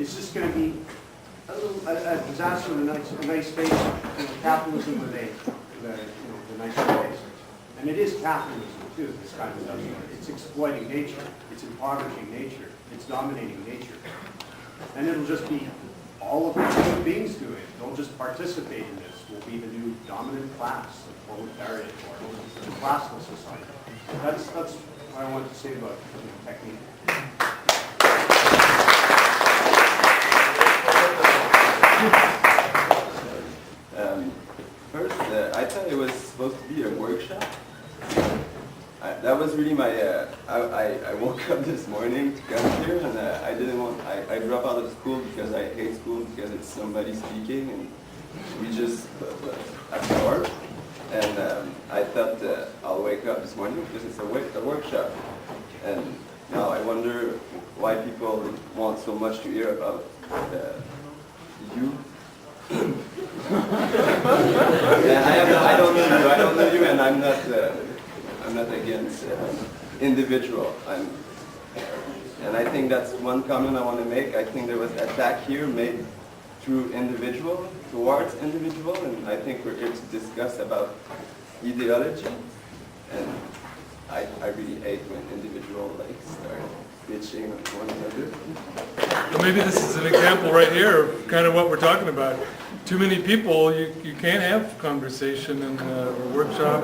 It's just going to be a disaster in a nice space, capitalism with the nice space. And it is capitalism too, this kind of stuff. It's exploiting nature, it's impoverishing nature, it's dominating nature. And it'll just be all of the human beings do it. They'll just participate in this. Will be the new dominant class, the proletariat, or the classical society. That's what I wanted to say about technique. First, I thought it was supposed to be a workshop. That was really my, I woke up this morning to come here and I didn't want, I dropped out of school because I hate school because it's somebody speaking and we just absorb. And I thought I'll wake up this morning because it's a workshop. And now I wonder why people want so much to hear about you. I don't know you, and I'm not against individual. And I think that's one comment I want to make. I think there was attack here made through individual, towards individual, and I think we're here to discuss about ideology. And I really hate when individual start bitching on one another. Well, maybe this is an example right here of kind of what we're talking about. Too many people, you can't have conversation in a workshop.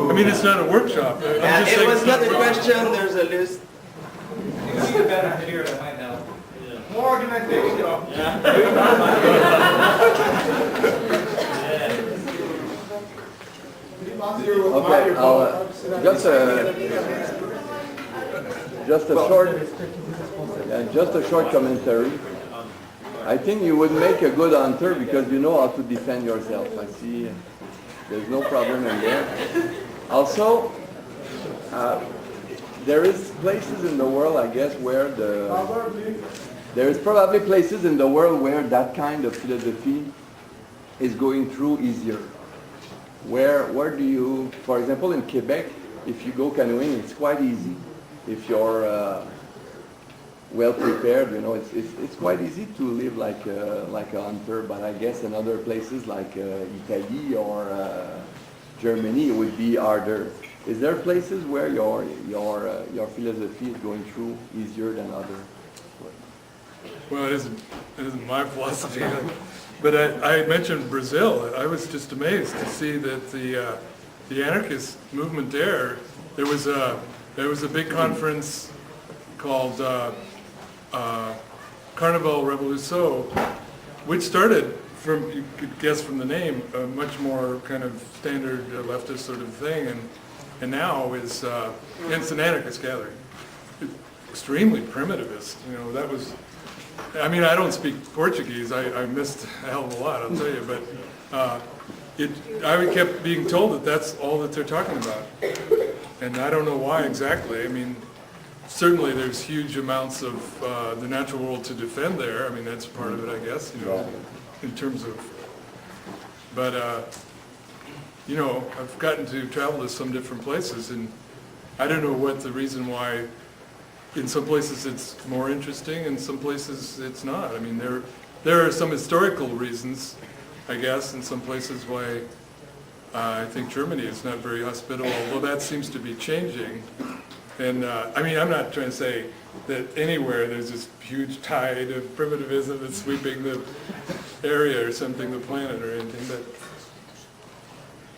I mean, it's not a workshop. It was not a question, there's a list. It's better here to find out. More organization. Okay, just a short commentary. I think you would make a good hunter because you know how to defend yourself. I see there's no problem in there. Also, there is places in the world, I guess, where there is probably places in the world where that kind of philosophy is going through easier. Where do you, for example, in Quebec, if you go canoeing, it's quite easy. If you're well prepared, it's quite easy to live like a hunter. But I guess in other places like Italy or Germany, it would be harder. Is there places where your philosophy is going through easier than others? Well, it isn't my philosophy. But I mentioned Brazil. I was just amazed to see that the anarchist movement there was a big conference called Carnaval Revolução, which started from, you could guess from the name, a much more kind of standard leftist sort of thing, and now it's an anarchist gathering. Extremely primitivist. That was. I mean, I don't speak Portuguese. I missed a hell of a lot, I'll tell you. But I kept being told that that's all that they're talking about, and I don't know why exactly. I mean, certainly there's huge amounts of the natural world to defend there. I mean, that's part of it, I guess. In terms of. But I've gotten to travel to some different places, and I don't know what the reason why. In some places it's more interesting, in some places it's not. I mean, there are some historical reasons, I guess, in some places why I think Germany is not very hospitable, although that seems to be changing. And I mean, I'm not trying to say that anywhere there's this huge tide of primitivism that's sweeping the area or something, the planet or anything, but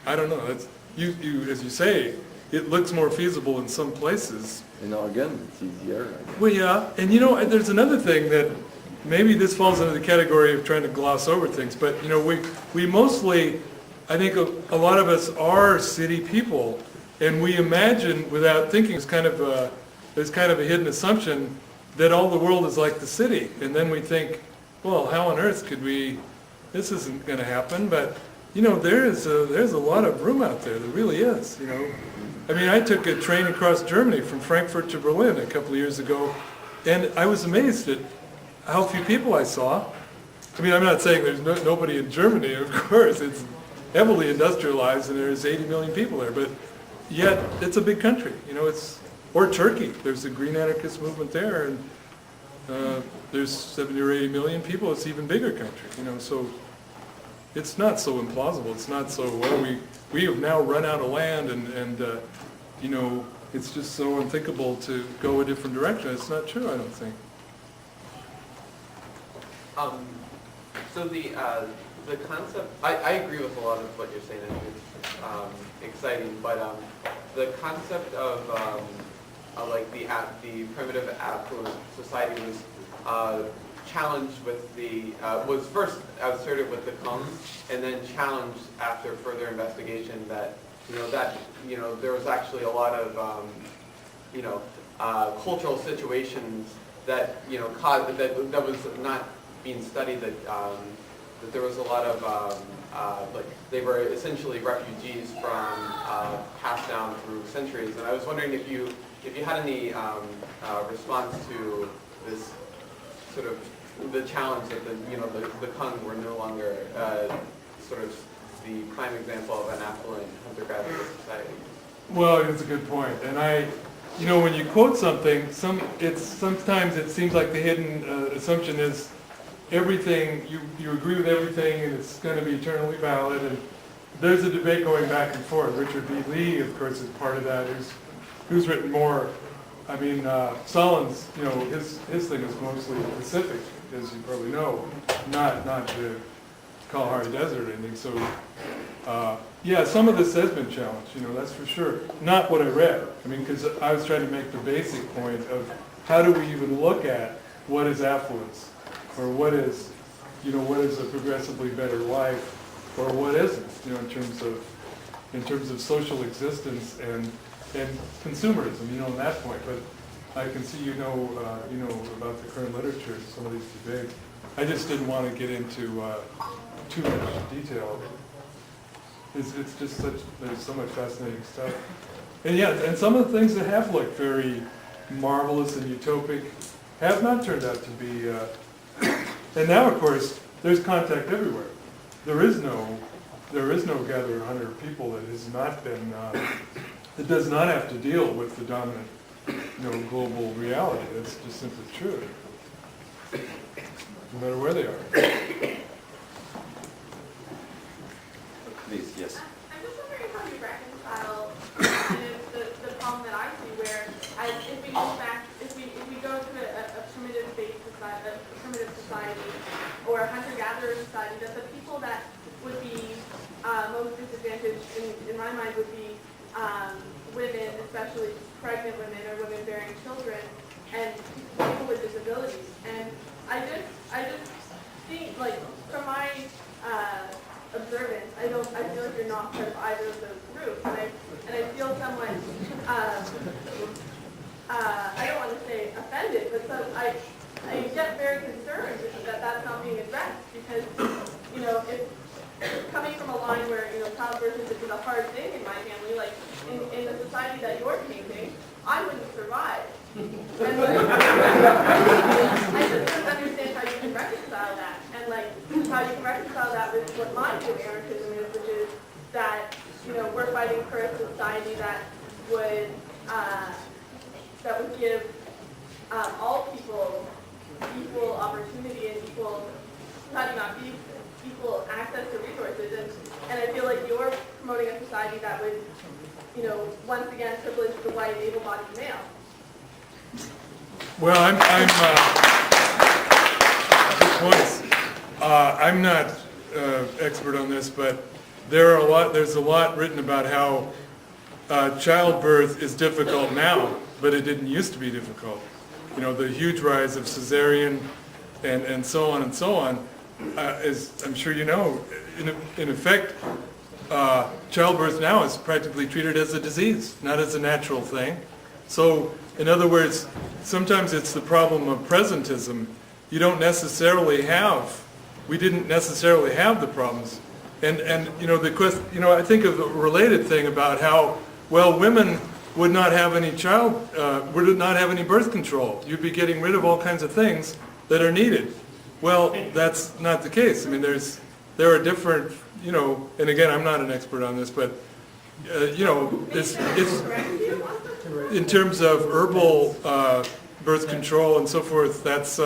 I don't know. That's, as you say, it looks more feasible in some places. In Oregon, it's easier. Well, yeah, and there's another thing that maybe this falls into the category of trying to gloss over things, but we mostly, I think a lot of us are city people, and we imagine without thinking, there's kind of a hidden assumption that all the world is like the city, and then we think, well, how on earth could this isn't going to happen, but there's a lot of room out there, there really is, I mean, I took a train across Germany from Frankfurt to Berlin a couple of years ago, and I was amazed at how few people I saw. I mean, I'm not saying there's nobody in Germany, of course. It's heavily industrialized, and there's 80 million people there, but yet it's a big country. Or Turkey. There's a green anarchist movement there, there's 70 or 80 million people. It's an even bigger country, so it's not so implausible. It's not so, well, we have now run out of land and it's just so unthinkable to go a different direction. It's not true, I don't think. So the concept, I agree with a lot of what you're saying. I think it's exciting, but the concept of like the primitive affluent society was challenged with was first asserted with the Kung, and then challenged after further investigation that there was actually a lot of cultural situations that caused that was not being studied, that there was a lot of like they were essentially refugees from passed down through centuries. And I was wondering if you had any response to this sort of the challenge that the Kung were no longer sort of the prime example of an affluent hunter-gatherer society. Well, it's a good point. And when you quote something, sometimes it seems like the hidden assumption is everything, you agree with everything and it's going to be eternally valid. And there's a debate going back and forth. Richard B. Lee, of course, is part of that. Who's written more? I mean, Stalin's, his thing is mostly Pacific, as you probably know, not the Kalahari Desert or anything. So, yeah, some of this has been challenged, that's for sure. Not what I read. I mean, because I was trying to make the basic point of how do we even look at what is affluence, or what is a progressively better life, or what isn't, in terms of social existence and consumerism, on that point. But I can see about the current literature, some of these debates. I just didn't want to get into too much detail. It's just there's so much fascinating stuff. And yeah, and some of the things that have looked very marvelous and utopic have not turned out to be, and now of course, there's contact everywhere. There is no gatherer-hunter people that has not been, that does not have to deal with the dominant, global reality. That's just simply true, no matter where they are. Please, yes. I'm just wondering how you reconcile kind of the problem that I see where if we go back, if we go to a primitive-based society, a primitive society, or a hunter-gatherer society, that the people that would be most disadvantaged in my mind would be women, especially pregnant women or women bearing children, and people with disabilities. And I just think, like, from my observance, I feel like you're not part of either of those groups, and I feel somewhat I don't want to say offended, but I get very concerned that that's not being addressed, because if coming from a line where childbirth is a hard thing in my family, like in the society that you're painting, I wouldn't survive. And I just don't understand how you can reconcile that, and how you can reconcile that with what my view of anarchism is, which is that we're fighting for a society that would give all people equal opportunity and equal access to resources, and I feel like you're promoting a society that would once again privilege the white able-bodied male. Well, I'm not expert on this, but there's a lot written about how childbirth is difficult now, but it didn't used to be difficult. The huge rise of cesarean and so on and so on, as I'm sure you know, in effect, childbirth now is practically treated as a disease, not as a natural thing. So, in other words, sometimes it's the problem of presentism. We didn't necessarily have the problems. And the question, I think of a related thing about how, well, women would not have any would not have any birth control. You'd be getting rid of all kinds of things that are needed. Well, that's not the case. I mean, there are different, and again, I'm not an expert on this, but it's in terms of herbal birth control and so forth, that's,